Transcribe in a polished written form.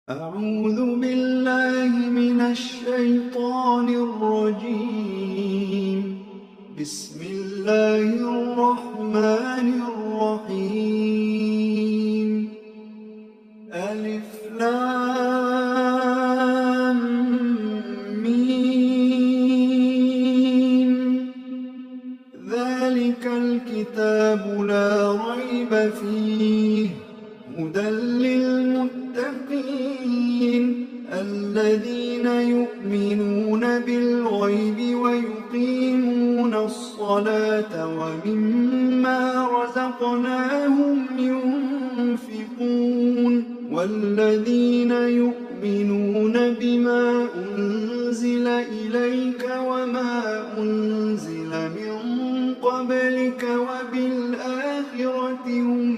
أعوذ بالله من الشيطان الرجيم. بسم الله الرحمن الرحيم. ألف لام ميم. ذلك الكتاب لا ريب فيه هدى للمتقين الذين يؤمنون بالغيب ويقيمون الصلاة ومما رزقناهم ينفقون والذين يؤمنون بما أنزل إليك وما أنزل من قبلك وبالآخرة هم